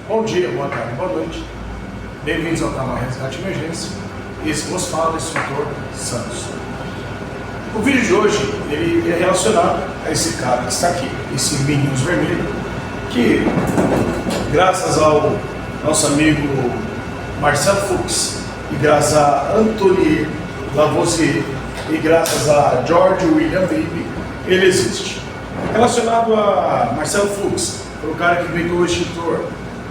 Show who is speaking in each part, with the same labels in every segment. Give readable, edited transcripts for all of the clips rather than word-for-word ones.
Speaker 1: Bom dia, boa tarde, boa noite. Bem-vindos ao canal Resgate Emergência. Esse vos fala o instrutor Santos. O vídeo de hoje ele é relacionado a esse cara que está aqui, esse Minions Vermelho, que graças ao nosso amigo Marcelo Fux e graças a Anthony Lavoisier e graças a George William Baby, ele existe. Relacionado a Marcelo Fux, foi o cara que inventou o extintor.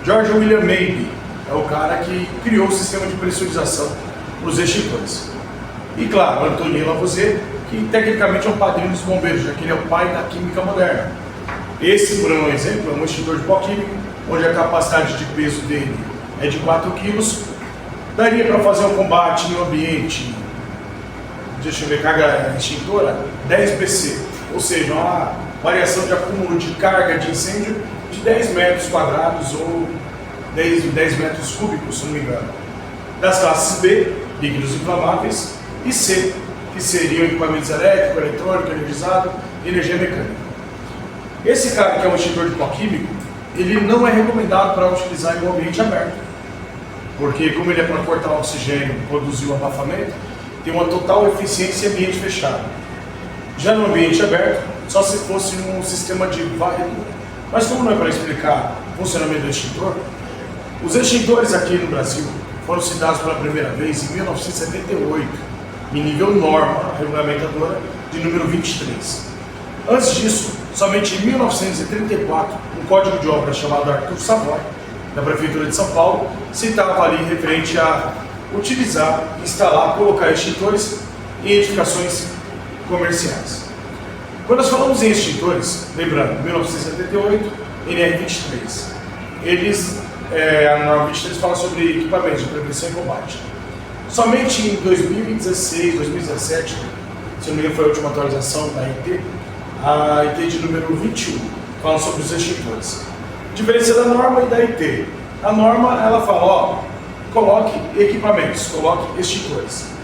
Speaker 1: George William Baby é o cara que criou o sistema de pressurização nos extintores. E claro, Anthony Lavoisier, que tecnicamente é um padrinho dos bombeiros, já que ele é o pai da química moderna. Esse, por um exemplo, é um extintor de pó químico, onde a capacidade de peso dele é de 4 kg. Daria para fazer um combate em um ambiente, deixa eu ver, carga extintora, 10 BC, ou seja, uma variação de acúmulo de carga de incêndio de 10 metros quadrados ou 10 metros cúbicos, se não me engano. Das classes B, líquidos inflamáveis, e C, que seriam equipamentos elétrico, eletrônico, energizado e energia mecânica. Esse cara que é um extintor de pó químico, ele não é recomendado para utilizar em um ambiente aberto, porque como ele é para cortar o oxigênio, produzir o abafamento, tem uma total eficiência em ambiente fechado. Já no ambiente aberto, só se fosse um sistema de varredura. Mas como não é para explicar o funcionamento do extintor, os extintores aqui no Brasil foram citados pela primeira vez em 1978, em nível norma regulamentadora de número 23. Antes disso, somente em 1934, um código de obra chamado Arthur Savoy, da Prefeitura de São Paulo, citava ali referente a utilizar, instalar, colocar extintores em edificações comerciais. Quando nós falamos em extintores, lembrando, 1978, NR23, a norma 23 fala sobre equipamentos de prevenção e combate. Somente em 2016, 2017, se não me engano foi a última atualização da IT, a IT de número 21, fala sobre os extintores. A diferença da norma e da IT. A norma, ela fala, coloque equipamentos, coloque extintores.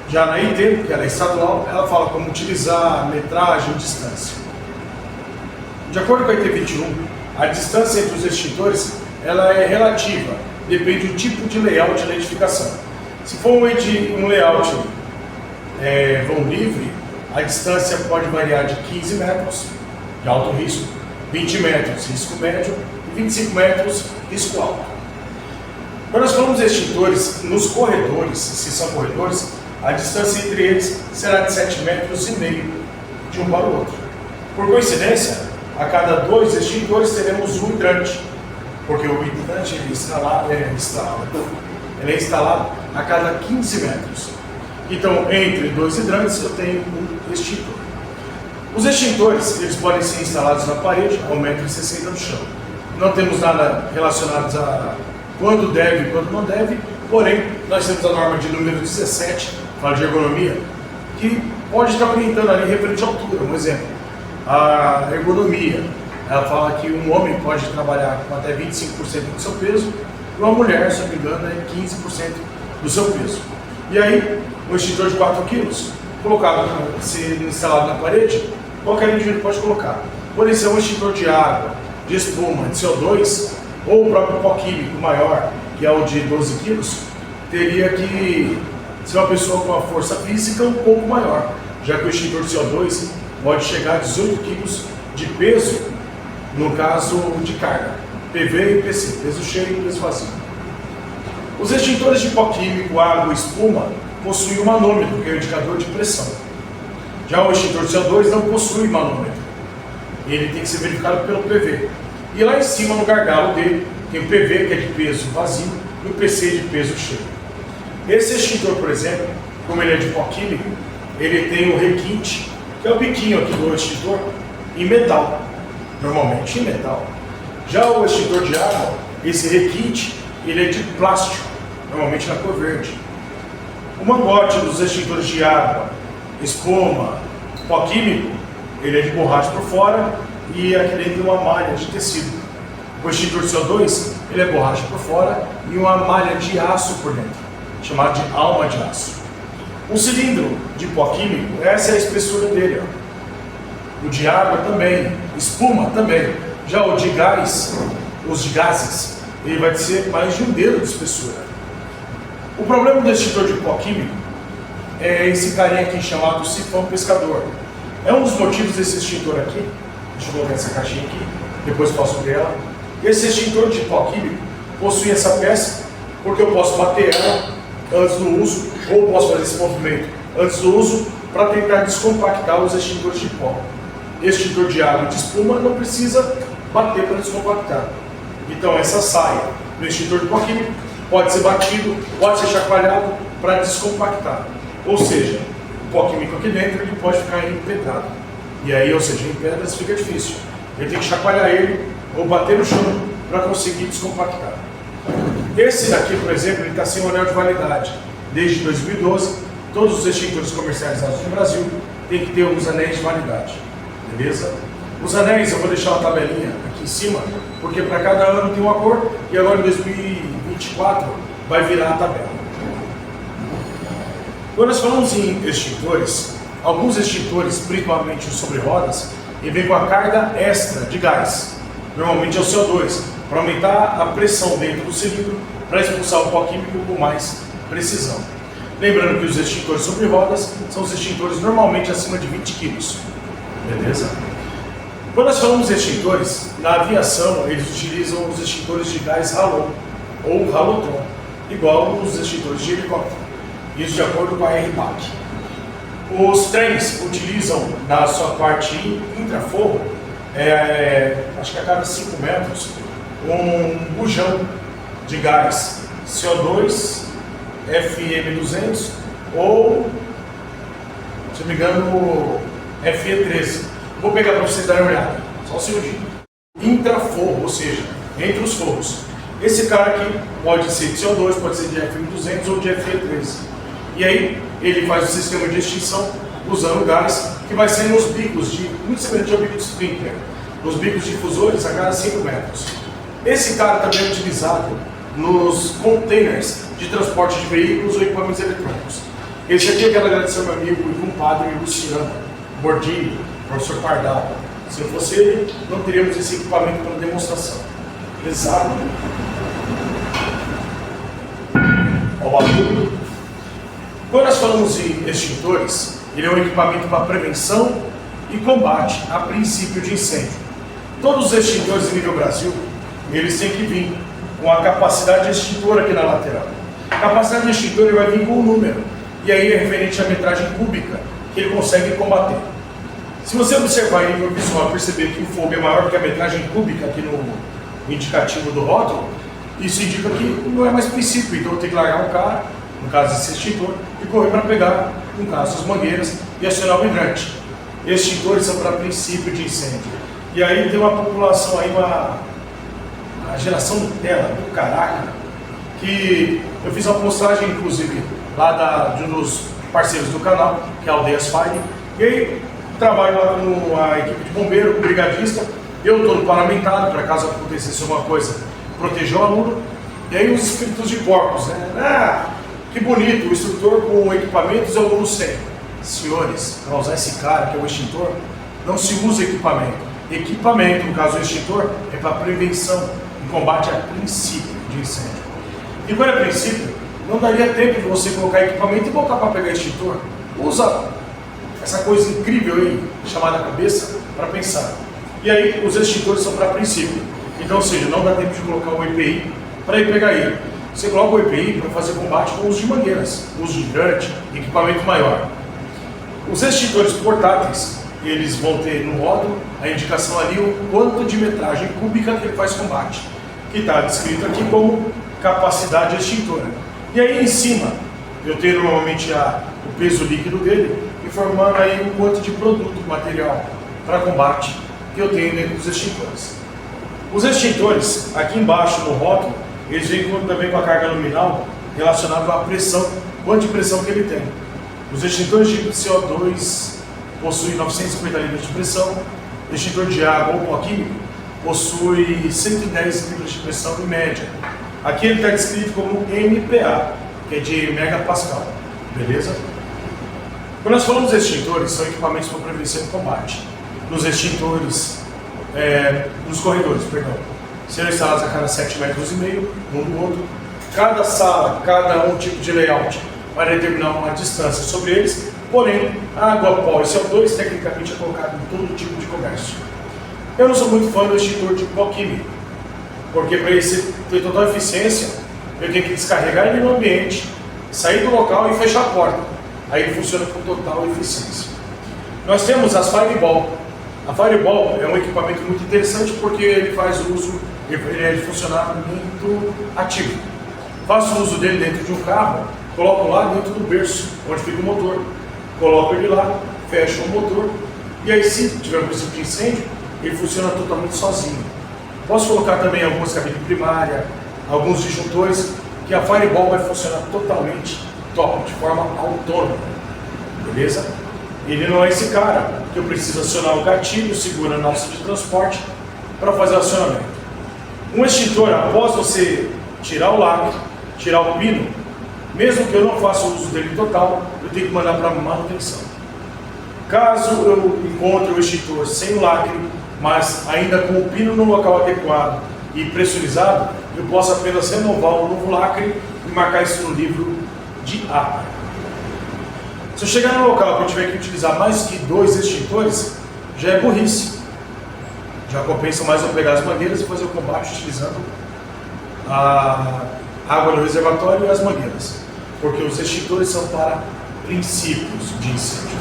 Speaker 1: Já na IT, que ela é estadual, ela fala como utilizar, metragem, distância. De acordo com a IT 21, a distância entre os extintores ela é relativa, depende do tipo de layout da edificação. Se for um layout vão livre, a distância pode variar de 15 metros, de alto risco, 20 metros, risco médio, e 25 metros, risco alto. Quando nós falamos de extintores, nos corredores, se são corredores, a distância entre eles será de 7,5 metros de um para o outro. Por coincidência, a cada 2 extintores teremos um hidrante, porque o hidrante ele é instalado a cada 15 metros. Então, entre 2 hidrantes, eu tenho um extintor. Os extintores eles podem ser instalados na parede a 1,60 m do chão. Não temos nada relacionado a quando deve e quando não deve, porém, nós temos a norma de número 17, fala de ergonomia, que pode estar orientando ali referente à altura. Um exemplo, a ergonomia, ela fala que um homem pode trabalhar com até 25% do seu peso, e uma mulher, se não me engano, é 15% do seu peso. E aí, um extintor de 4 kg, colocado, se instalado na parede, qualquer indivíduo pode colocar. Porém, se é um extintor de água, de espuma, de CO2, ou o próprio pó químico maior, que é o de 12 kg, teria que ser uma pessoa com uma força física um pouco maior, já que o extintor de CO2 pode chegar a 18 kg de peso, no caso de carga, PV e PC, peso cheio e peso vazio. Os extintores de pó químico, água e espuma possuem um manômetro, que é o indicador de pressão. Já o extintor de CO2 não possui manômetro, ele tem que ser verificado pelo PV. E lá em cima, no gargalo dele, tem o PV, que é de peso vazio, e o PC de peso cheio. Esse extintor, por exemplo, como ele é de pó químico, ele tem o requinte, que é o biquinho aqui do extintor, em metal, normalmente em metal. Já o extintor de água, esse requinte, ele é de plástico, normalmente na cor verde. O mangote dos extintores de água, espuma, pó químico, ele é de borracha por fora e aqui dentro tem uma malha de tecido. O extintor de CO2, ele é borracha por fora e uma malha de aço por dentro, chamada de alma de aço. Um cilindro de pó químico, essa é a espessura dele. O de água também, espuma também. Já o de gás, os de gases, ele vai ser mais de um dedo de espessura. O problema do extintor de pó químico é esse carinha aqui chamado sifão pescador. É um dos motivos desse extintor aqui. Deixa eu colocar essa caixinha aqui, depois posso ver ela. Esse extintor de pó químico possui essa peça, porque eu posso bater ela antes do uso, ou posso fazer esse movimento antes do uso, para tentar descompactar os extintores de pó. Extintor de água e de espuma não precisa bater para descompactar. Então essa saia do extintor de pó químico pode ser batido, pode ser chacoalhado para descompactar. Ou seja, o pó químico aqui dentro ele pode ficar empedrado. E aí, ou seja, em pedras fica difícil. Ele tem que chacoalhar ele ou bater no chão para conseguir descompactar. Esse daqui, por exemplo, ele está sem o anel de validade. Desde 2012, todos os extintores comercializados no Brasil têm que ter os anéis de validade. Beleza? Os anéis, eu vou deixar uma tabelinha aqui em cima, porque para cada ano tem uma cor, e agora em 2024 vai virar a tabela. Quando nós falamos em extintores, alguns extintores, principalmente os sobre rodas, ele vem com a carga extra de gás. Normalmente é o CO2, para aumentar a pressão dentro do cilindro, para expulsar o pó químico com mais precisão. Lembrando que os extintores sobre rodas são os extintores normalmente acima de 20 kg. Beleza? Quando nós falamos de extintores, na aviação eles utilizam os extintores de gás halon ou halotron, igual os extintores de helicóptero. Isso de acordo com a RBAC. Os trens utilizam na sua parte intraforro, acho que a cada 5 metros, um bujão de gás CO2, FM200 ou, se não me engano, FE13. Vou pegar para vocês darem uma olhada, só um segundinho. Intraforro, ou seja, entre os forros. Esse cara aqui pode ser de CO2, pode ser de FM200 ou de FE13. E aí ele faz o sistema de extinção usando gás que vai sair nos bicos, muito semelhante ao bico de sprinkler, nos bicos difusores a cada 5 metros. Esse cara também é utilizado nos containers de transporte de veículos ou equipamentos eletrônicos. Esse aqui eu quero agradecer ao meu amigo e compadre Luciano Bordini, professor Pardal. Se não fosse ele, não teríamos esse equipamento para demonstração. Pesado. Olha o barulho. Quando nós falamos em extintores, ele é um equipamento para prevenção e combate a princípio de incêndio. Todos os extintores nível Brasil, eles têm que vir com a capacidade extintora aqui na lateral. A capacidade de extintor ele vai vir com um número, e aí é referente à metragem cúbica que ele consegue combater. Se você observar em nível visual e perceber que o fogo é maior do que a metragem cúbica aqui no indicativo do rótulo, isso indica que não é mais princípio, então eu tenho que largar um cara, no caso desse extintor, e correr para pegar, no caso, as mangueiras e acionar o hidrante. Extintores são para princípio de incêndio. E aí tem uma população aí, uma geração Nutella do caraca, que eu fiz uma postagem, inclusive, lá de um dos parceiros do canal, que é a Aldeias Fire, e aí trabalho lá com a equipe de bombeiro, com o brigadista, eu todo paramentado, para caso acontecesse alguma coisa, proteger o aluno, e aí os espíritos de porcos, né? Ah, que bonito, o instrutor com equipamentos e o aluno sem. Senhores, para usar esse cara que é o extintor, não se usa equipamento. Equipamento, no caso do extintor, é para prevenção e combate a princípio de incêndio. E quando é princípio, não daria tempo de você colocar equipamento e voltar para pegar extintor. Usa essa coisa incrível aí, chamada cabeça, para pensar. E aí, os extintores são para princípio. Então, ou seja, não dá tempo de colocar o EPI para ir pegar ele. Você coloca o EPI para fazer combate com o uso de mangueiras, uso de hidrante, equipamento maior. Os extintores portáteis, eles vão ter no rótulo a indicação ali o quanto de metragem cúbica que ele faz combate, que está descrito aqui como capacidade extintora. E aí em cima, eu tenho normalmente o peso líquido dele, informando aí o quanto de produto, material para combate que eu tenho dentro dos extintores. Os extintores, aqui embaixo no rótulo, eles vêm também com a carga nominal relacionada à pressão, quanto de pressão que ele tem. Os extintores de CO2 possuem 950 litros de pressão, o extintor de água ou pó químico possui 110 litros de pressão em média. Aqui ele está descrito como MPa, que é de megapascal, beleza? Quando nós falamos de extintores, são equipamentos para prevenção e combate. Nos extintores, nos corredores, perdão. serão instalados a cada 7,5 metros um do outro. Cada sala, cada um tipo de layout vai determinar uma distância sobre eles, porém, a água, pó e CO2 tecnicamente é colocado em todo tipo de comércio. Eu não sou muito fã do extintor de pó químico, porque para ele ter total eficiência, eu tenho que descarregar ele no ambiente, sair do local e fechar a porta. Aí ele funciona com total eficiência. Nós temos as Fireball. A Fireball é um equipamento muito interessante porque ele faz uso, ele é de funcionamento ativo. Faço uso dele dentro de um carro, coloco lá dentro do berço, onde fica o motor. Coloco ele lá, fecho o motor, e aí se tiver um princípio de incêndio, ele funciona totalmente sozinho. Posso colocar também algumas cabines primárias, alguns disjuntores, que a Fireball vai funcionar totalmente top, de forma autônoma. Beleza? Ele não é esse cara que eu preciso acionar o gatilho, segurando a alça de transporte para fazer o acionamento. Um extintor, após você tirar o lacre, tirar o pino, mesmo que eu não faça o uso dele total, eu tenho que mandar para manutenção. Caso eu encontre o extintor sem o lacre, mas ainda com o pino no local adequado e pressurizado, eu posso apenas renovar o novo lacre e marcar isso no livro de água. Se eu chegar no local que eu tiver que utilizar mais que 2 extintores, já é burrice. Já compensa mais eu pegar as mangueiras e fazer o combate utilizando a água do reservatório e as mangueiras, porque os extintores são para princípios de incêndio.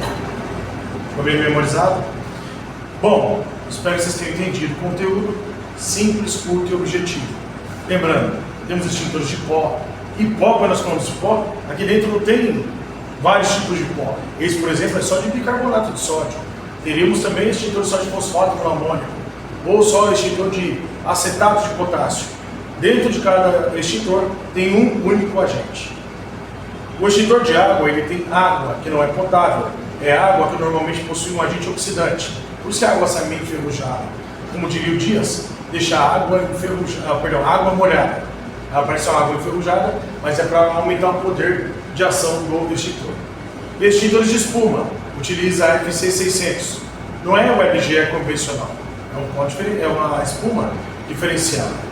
Speaker 1: Ficou bem memorizado? Bom, espero que vocês tenham entendido o conteúdo simples, curto e objetivo. Lembrando, temos extintores de pó, e pó, quando nós falamos de pó, aqui dentro não tem vários tipos de pó. Esse, por exemplo, é só de bicarbonato de sódio. Teríamos também extintor só de fosfato com amônio, ou só extintor de acetato de potássio. Dentro de cada extintor tem um único agente. O extintor de água, ele tem água que não é potável. É água que normalmente possui um agente oxidante. Por isso que a água sai meio enferrujada. Como diria o Dias, deixar a água água molhada. Ela parece uma água enferrujada, mas é para aumentar o poder de ação do extintor. Extintores de espuma, utiliza a FC600. Não é o LGE convencional, é uma espuma diferenciada.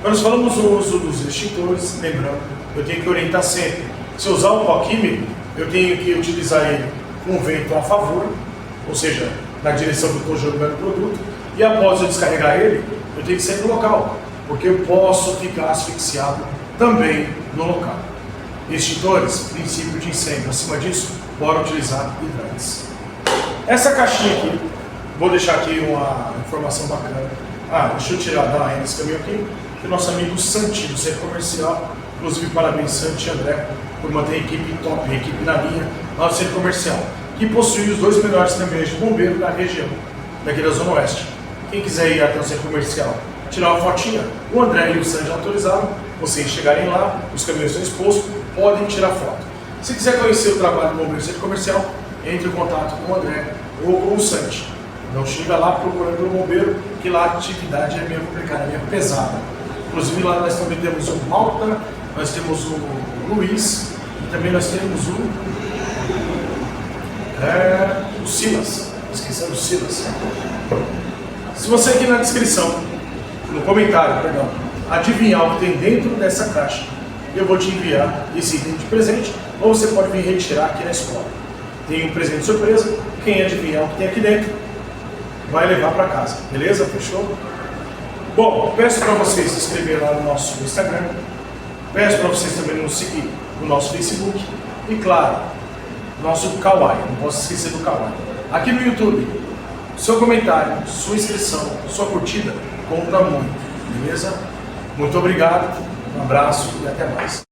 Speaker 1: Quando nós falamos do uso dos extintores, lembrando, eu tenho que orientar sempre. Se eu usar o pó químico, eu tenho que utilizar ele com vento a favor, ou seja, na direção que eu estou jogando o produto, e após eu descarregar ele, eu tenho que sair do local, porque eu posso ficar asfixiado também no local. Extintores, princípio de incêndio. Acima disso, bora utilizar hidrantes. Essa caixinha aqui, vou deixar aqui uma informação bacana. Deixa eu tirar da renda esse caminho aqui, que o nosso amigo Santi, do Centro Comercial, inclusive parabéns Santi e André, por manter a equipe top, a equipe na linha, lá do Centro Comercial, que possui os 2 melhores caminhões de bombeiro da região, daqui da Zona Oeste. Quem quiser ir até o Centro Comercial, tirar uma fotinha, o André e o Santi autorizaram, vocês chegarem lá, os caminhões estão expostos, podem tirar foto. Se quiser conhecer o trabalho do bombeiro do Centro Comercial, entre em contato com o André ou com o Santi. Não chega lá procurando pelo bombeiro, que lá a atividade é meio complicada, é meio pesada. Inclusive lá nós também temos o Malta, nós temos o Luiz, e também nós temos o Silas. Esquecendo o Silas. Se você aqui na descrição, no comentário, perdão, adivinhar o que tem dentro dessa caixa, eu vou te enviar esse item de presente, ou você pode vir retirar aqui na escola. Tem um presente surpresa, quem adivinhar o que tem aqui dentro, vai levar para casa, beleza? Fechou? Bom, peço para vocês se inscreverem lá no nosso Instagram, peço para vocês também nos seguir no nosso Facebook e, claro, nosso Kawaii, não posso esquecer do Kawaii. Aqui no YouTube, seu comentário, sua inscrição, sua curtida conta muito, beleza? Muito obrigado, um abraço e até mais.